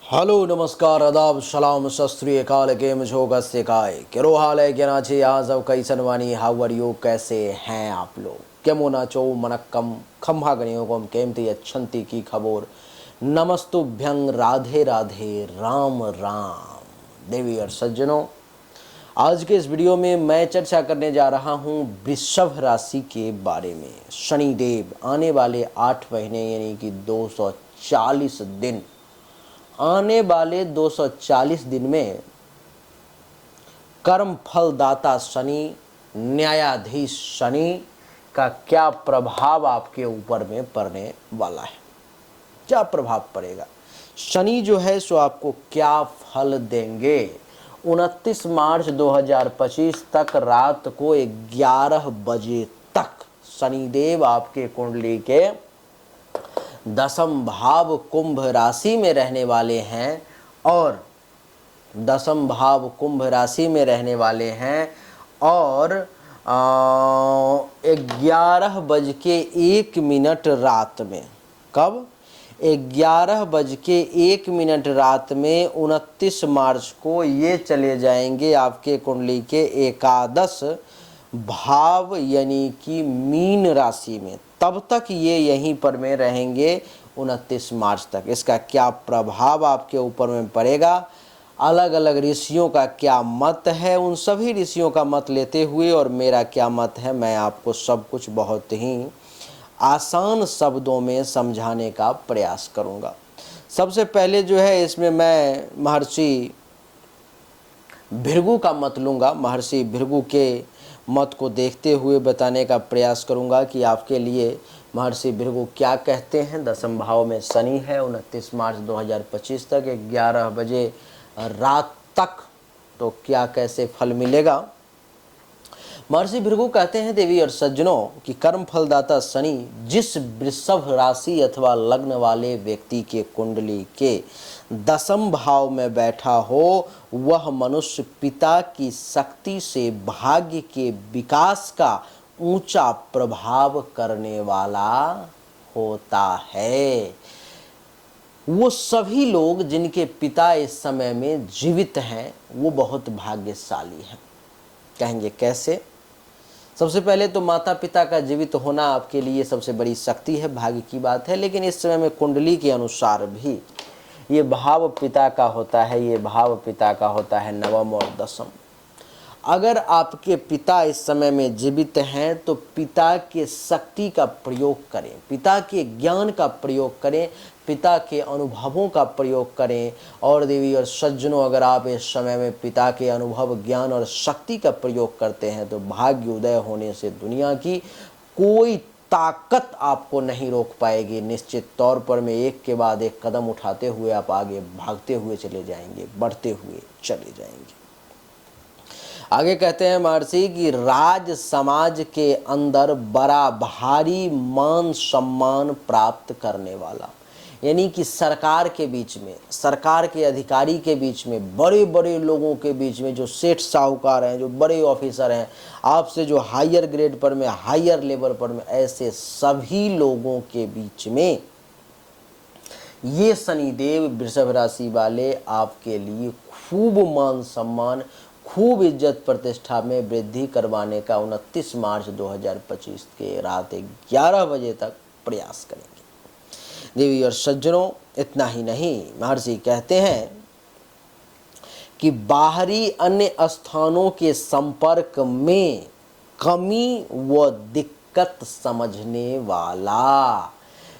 Hello नमस्कार आदाब सलाम सत श्री अकाल केम छो कस्से काय केरो हाल है क्या नाचे आज अब कैसन वानी हाउ आर यू कैसे हैं आप लोग केमो नाचो मनक्कम खम्भा गणियों को केमती अच्छंती की खबर नमस्तुभ्यं राधे राधे राम राम देवी और सज्जनों। आज के इस वीडियो में मैं चर्चा करने जा रहा हूं वृषभ राशि के बारे में। शनिदेव आने वाले 8 महीने यानी कि 240 दिन, आने वाले 240 दिन में कर्म फलदाता शनि, न्यायाधीश शनि का क्या प्रभाव आपके ऊपर में पड़ने वाला है, क्या प्रभाव पड़ेगा। शनि जो है सो आपको क्या फल देंगे। 29 मार्च 2025 तक रात को 11 बजे तक शनिदेव आपके कुंडली के दसम भाव कुंभ राशि में रहने वाले हैं और दसम भाव कुंभ राशि में रहने वाले हैं और 11:01 रात में, कब 11:01 रात में 29 मार्च को ये चले जाएंगे आपके कुंडली के एकादश भाव यानी कि मीन राशि में। तब तक ये यहीं पर में रहेंगे 29 मार्च तक। इसका क्या प्रभाव आपके ऊपर में पड़ेगा, अलग अलग ऋषियों का क्या मत है, उन सभी ऋषियों का मत लेते हुए और मेरा क्या मत है, मैं आपको सब कुछ बहुत ही आसान शब्दों में समझाने का प्रयास करूंगा। सबसे पहले जो है इसमें मैं महर्षि भृगु का मत लूँगा। महर्षि भृगु के मत को देखते हुए बताने का प्रयास करूंगा कि आपके लिए महर्षि भृगु क्या कहते हैं। दसम भाव में शनि है 29 मार्च 2025 तक 11 बजे रात तक, तो क्या कैसे फल मिलेगा। महर्षि भृगु कहते हैं देवी और सज्जनों कि कर्म फलदाता शनि जिस वृषभ राशि अथवा लग्न वाले व्यक्ति के कुंडली के दसम भाव में बैठा हो, वह मनुष्य पिता की शक्ति से भाग्य के विकास का ऊंचा प्रभाव करने वाला होता है। वो सभी लोग जिनके पिता इस समय में जीवित हैं वो बहुत भाग्यशाली हैं। कहेंगे कैसे। सबसे पहले तो माता पिता का जीवित होना आपके लिए सबसे बड़ी शक्ति है, भाग्य की बात है। लेकिन इस समय में कुंडली के अनुसार भी ये भाव पिता का होता है, ये भाव पिता का होता है नवम और दसम। अगर आपके पिता इस समय में जीवित हैं तो पिता के शक्ति का प्रयोग करें, पिता के ज्ञान का प्रयोग करें, पिता के अनुभवों का प्रयोग करें। और देवी और सज्जनों, अगर आप इस समय में पिता के अनुभव, ज्ञान और शक्ति का प्रयोग करते हैं तो भाग्य उदय होने से दुनिया की कोई ताकत आपको नहीं रोक पाएगी। निश्चित तौर पर में एक के बाद एक कदम उठाते हुए आप आगे भागते हुए चले जाएंगे, बढ़ते हुए चले जाएंगे। आगे कहते हैं महर्षि कि राज समाज के अंदर बड़ा भारी मान सम्मान प्राप्त करने वाला, यानी कि सरकार के बीच में, सरकार के अधिकारी के बीच में, बड़े बड़े लोगों के बीच में, जो सेठ साहूकार हैं, जो बड़े ऑफिसर हैं, आपसे जो हायर ग्रेड पर में, हायर लेवल पर में, ऐसे सभी लोगों के बीच में ये शनिदेव वृषभ राशि वाले आपके लिए खूब मान सम्मान, खूब इज्जत प्रतिष्ठा में वृद्धि करवाने का 29 मार्च 2025 के रात 11 बजे तक प्रयास करेंगे। देवी और सज्जनों, इतना ही नहीं, महर्षि कहते हैं कि बाहरी अन्य स्थानों के संपर्क में कमी व दिक्कत समझने वाला,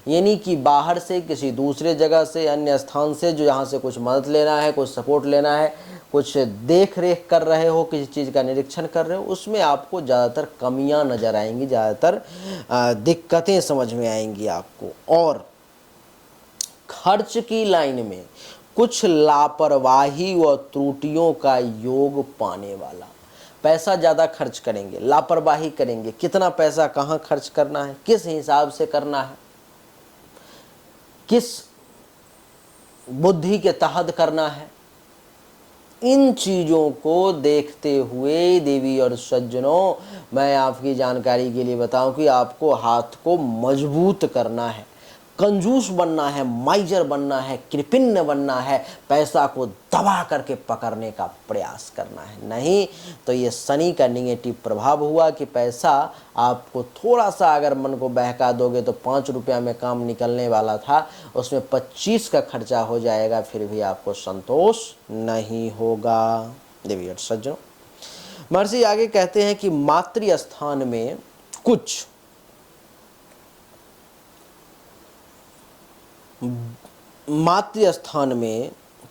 यानी कि बाहर से किसी दूसरे जगह से, अन्य स्थान से, जो यहाँ से कुछ मदद लेना है, कुछ सपोर्ट लेना है, कुछ देख रेख कर रहे हो, किसी चीज़ का निरीक्षण कर रहे हो, उसमें आपको ज़्यादातर कमियां नज़र आएंगी, ज़्यादातर दिक्कतें समझ में आएंगी आपको। और खर्च की लाइन में कुछ लापरवाही व त्रुटियों का योग पाने वाला, पैसा ज़्यादा खर्च करेंगे, लापरवाही करेंगे, कितना पैसा कहाँ खर्च करना है, किस हिसाब से करना है, किस बुद्धि के तहत करना है, इन चीज़ों को देखते हुए देवी और सज्जनों, मैं आपकी जानकारी के लिए बताऊं कि आपको हाथ को मजबूत करना है, कंजूस बनना है, माइजर बनना है, कृपण्य बनना है, पैसा को दबा करके पकड़ने का प्रयास करना है। नहीं तो ये शनि का निगेटिव प्रभाव हुआ कि पैसा आपको थोड़ा सा अगर मन को बहका दोगे तो 5 रुपया में काम निकलने वाला था, उसमें 25 का खर्चा हो जाएगा, फिर भी आपको संतोष नहीं होगा। देवी और सज्जनों, महर्षि आगे कहते हैं कि मातृ स्थान में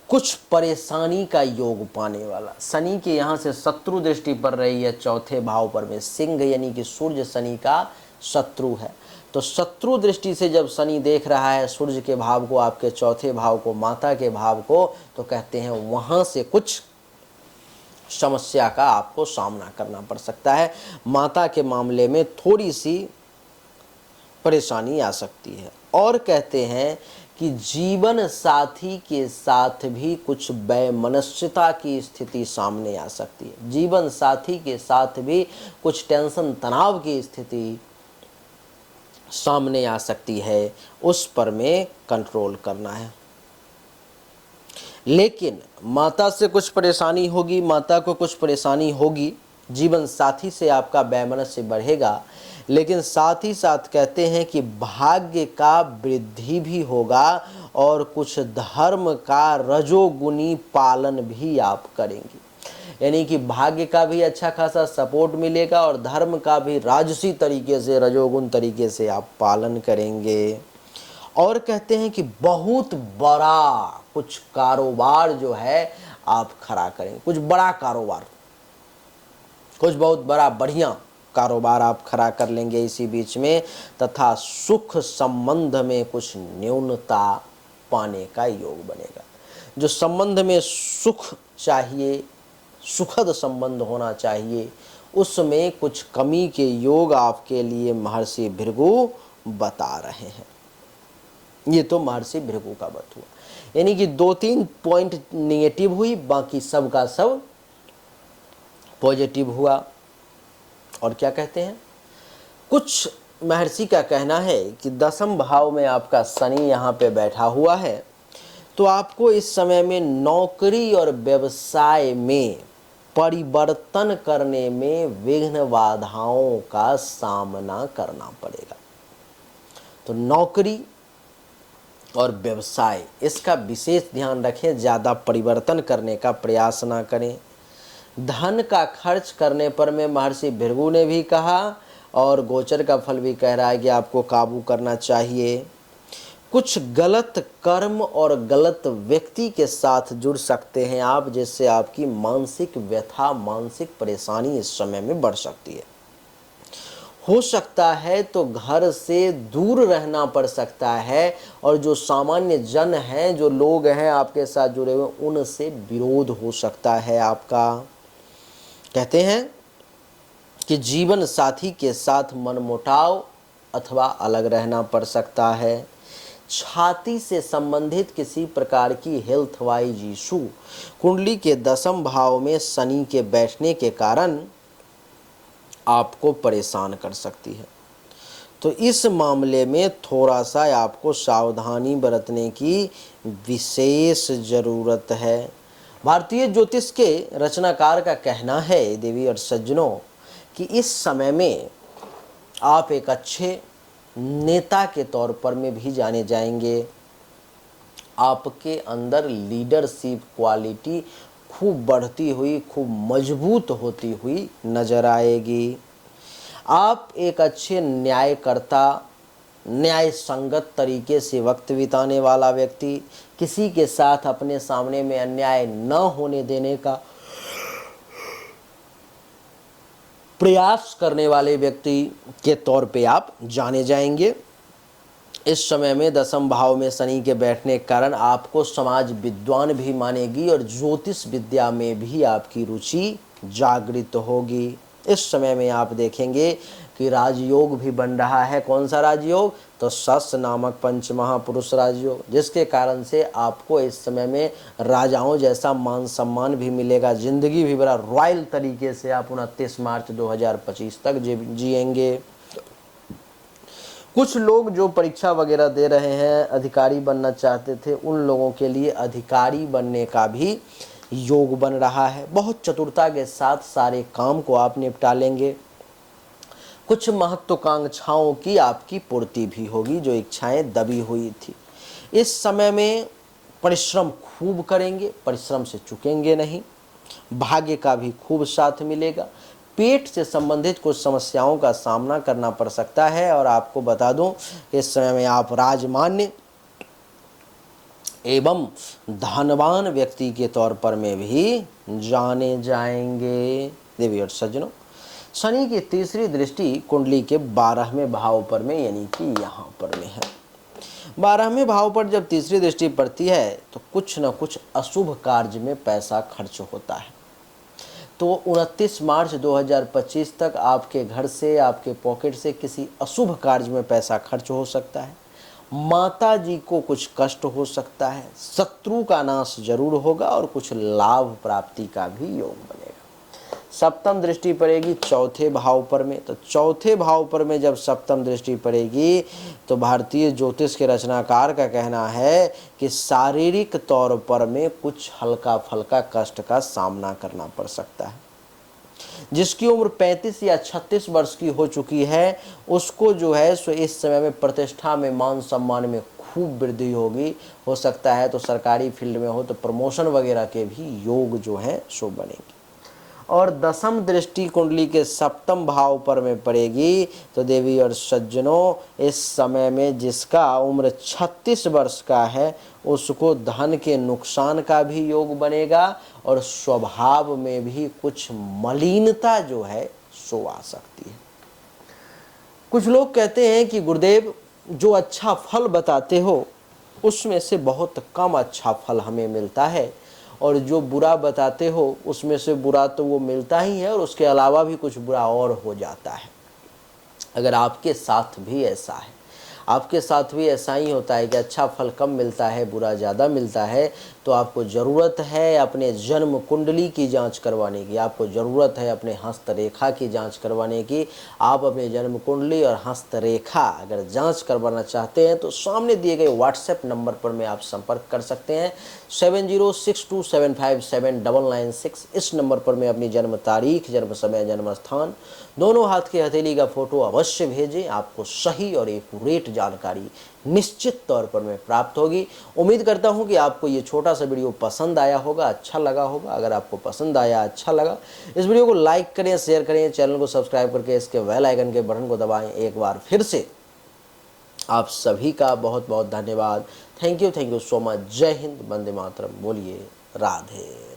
कुछ परेशानी का योग पाने वाला। शनि के यहाँ से शत्रु दृष्टि पड़ रही है चौथे भाव पर में। सिंह यानी कि सूर्य शनि का शत्रु है, तो शत्रु दृष्टि से जब शनि देख रहा है सूर्य के भाव को, आपके चौथे भाव को, माता के भाव को, तो कहते हैं वहां से कुछ समस्या का आपको सामना करना पड़ सकता है। माता के मामले में थोड़ी सी परेशानी आ सकती है। और कहते हैं कि जीवन साथी के साथ भी कुछ वैमनस्यता की स्थिति सामने आ सकती है। जीवन साथी के साथ भी कुछ टेंशन तनाव की स्थिति सामने आ सकती है, उस पर में कंट्रोल करना है। लेकिन माता से कुछ परेशानी होगी, माता को कुछ परेशानी होगी, जीवन साथी से आपका वैमनस्य बढ़ेगा, लेकिन साथ ही साथ कहते हैं कि भाग्य का वृद्धि भी होगा और कुछ धर्म का रजोगुनी पालन भी आप करेंगे। यानी कि भाग्य का भी अच्छा खासा सपोर्ट मिलेगा और धर्म का भी राजसी तरीके से, रजोगुण तरीके से आप पालन करेंगे। और कहते हैं कि बहुत बड़ा कुछ कारोबार जो है आप खड़ा करेंगे, कुछ बड़ा कारोबार, कुछ बहुत बड़ा बढ़िया कारोबार आप खड़ा कर लेंगे इसी बीच में। तथा सुख संबंध में कुछ न्यूनता पाने का योग बनेगा। जो संबंध में सुख चाहिए, सुखद संबंध होना चाहिए, उसमें कुछ कमी के योग आपके लिए महर्षि भृगु बता रहे हैं। ये तो महर्षि भृगु का बात हुआ, यानी कि 2-3 पॉइंट नेगेटिव हुई, बाकी सब का सब पॉजिटिव हुआ। और क्या कहते हैं, कुछ महर्षि का कहना है कि 10वें भाव में आपका शनि यहाँ पे बैठा हुआ है, तो आपको इस समय में नौकरी और व्यवसाय में परिवर्तन करने में विघ्न बाधाओं का सामना करना पड़ेगा। तो नौकरी और व्यवसाय, इसका विशेष ध्यान रखें, ज़्यादा परिवर्तन करने का प्रयास ना करें। धन का खर्च करने पर में महर्षि भृगु ने भी कहा और गोचर का फल भी कह रहा है कि आपको काबू करना चाहिए। कुछ गलत कर्म और गलत व्यक्ति के साथ जुड़ सकते हैं आप, जिससे आपकी मानसिक व्यथा, मानसिक परेशानी इस समय में बढ़ सकती है। हो सकता है तो घर से दूर रहना पड़ सकता है, और जो सामान्य जन हैं, जो लोग हैं आपके साथ जुड़े हुए, उनसे विरोध हो सकता है आपका। कहते हैं कि जीवन साथी के साथ मनमुटाव अथवा अलग रहना पड़ सकता है। छाती से संबंधित किसी प्रकार की हेल्थ वाइज इशू कुंडली के 10वें भाव में शनि के बैठने के कारण आपको परेशान कर सकती है। तो इस मामले में थोड़ा सा आपको सावधानी बरतने की विशेष ज़रूरत है। भारतीय ज्योतिष के रचनाकार का कहना है, देवी और सज्जनों, कि इस समय में आप एक अच्छे नेता के तौर पर में भी जाने जाएंगे। आपके अंदर लीडरशिप क्वालिटी खूब बढ़ती हुई, खूब मजबूत होती हुई नजर आएगी। आप एक अच्छे न्यायकर्ता, न्याय संगत तरीके से वक्त बिताने वाला व्यक्ति, किसी के साथ अपने सामने में अन्याय न होने देने का प्रयास करने वाले व्यक्ति के तौर पे आप जाने जाएंगे। इस समय में 10वें भाव में शनि के बैठने के कारण आपको समाज विद्वान भी मानेगी और ज्योतिष विद्या में भी आपकी रुचि जागृत होगी। इस समय में आप देखेंगे कि राजयोग भी बन रहा है। कौन सा राजयोग? तो सस नामक पंच महापुरुष राजयोग, जिसके कारण से आपको इस समय में राजाओं जैसा मान सम्मान भी मिलेगा। जिंदगी भी बड़ा रॉयल तरीके से आप 29 मार्च 2025 तक जिएंगे। कुछ लोग जो परीक्षा वगैरह दे रहे हैं, अधिकारी बनना चाहते थे, उन लोगों के लिए अधिकारी बनने का भी योग बन रहा है। बहुत चतुरता के साथ सारे काम को आप निपटा लेंगे। कुछ महत्वाकांक्षाओं की आपकी पूर्ति भी होगी, जो इच्छाएं दबी हुई थी। इस समय में परिश्रम खूब करेंगे, परिश्रम से चूकेंगे नहीं। भाग्य का भी खूब साथ मिलेगा। पेट से संबंधित कुछ समस्याओं का सामना करना पड़ सकता है, और आपको बता दूं कि इस समय में आप राजमान्य एवं धनवान व्यक्ति के तौर पर में भी जाने जाएंगे। देवी और सज्जनों, शनि की तीसरी दृष्टि कुंडली के 12वें भाव पर में, यानी कि यहाँ पर में है। 12वें भाव पर जब तीसरी दृष्टि पड़ती है तो कुछ न कुछ अशुभ कार्य में पैसा खर्च होता है। तो 29 मार्च 2025 तक आपके घर से, आपके पॉकेट से किसी अशुभ कार्य में पैसा खर्च हो सकता है। माता जी को कुछ कष्ट हो सकता है। शत्रु का नाश जरूर होगा और कुछ लाभ प्राप्ति का भी योग बनेगा। सप्तम दृष्टि पड़ेगी चौथे भाव पर में। तो चौथे भाव पर में जब सप्तम दृष्टि पड़ेगी तो भारतीय ज्योतिष के रचनाकार का कहना है कि शारीरिक तौर पर में कुछ हल्का फल्का कष्ट का सामना करना पड़ सकता है। जिसकी उम्र 35 या 36 वर्ष की हो चुकी है, उसको जो है सो इस समय में प्रतिष्ठा में, मान सम्मान में खूब वृद्धि होगी। हो सकता है तो सरकारी फील्ड में हो तो प्रमोशन वगैरह के भी योग जो है सो बनेंगे। और दसम दृष्टि कुंडली के सप्तम भाव पर में पड़ेगी तो देवी और सज्जनों, इस समय में जिसका उम्र 36 वर्ष का है उसको धन के नुकसान का भी योग बनेगा, और स्वभाव में भी कुछ मलिनता जो है सो आ सकती है। कुछ लोग कहते हैं कि गुरुदेव, जो अच्छा फल बताते हो उसमें से बहुत कम अच्छा फल हमें मिलता है, और जो बुरा बताते हो उसमें से बुरा तो वो मिलता ही है और उसके अलावा भी कुछ बुरा और हो जाता है। अगर आपके साथ भी ऐसा है, आपके साथ भी ऐसा ही होता है कि अच्छा फल कम मिलता है, बुरा ज़्यादा मिलता है, तो आपको ज़रूरत है अपने जन्म कुंडली की जांच करवाने की। आपको ज़रूरत है अपने हस्तरेखा की जांच करवाने की। आप अपने जन्म कुंडली और हस्तरेखा अगर जांच करवाना चाहते हैं तो सामने दिए गए व्हाट्सएप नंबर पर में आप संपर्क कर सकते हैं। 7062757996 इस नंबर पर में अपनी जन्म तारीख, जन्म समय, जन्म स्थान, दोनों हाथ की हथेली का फोटो अवश्य भेजें। आपको सही और एक्यूरेट जानकारी निश्चित तौर पर में प्राप्त होगी। उम्मीद करता हूं कि आपको ये छोटा सा वीडियो पसंद आया होगा, अच्छा लगा होगा। अगर आपको पसंद आया, अच्छा लगा, इस वीडियो को लाइक करें, शेयर करें, चैनल को सब्सक्राइब करके इसके बेल आइकन के बटन को दबाएं। एक बार फिर से आप सभी का बहुत बहुत धन्यवाद। Thank you so much. जय हिंद, वंदे मातरम। बोलिए राधे।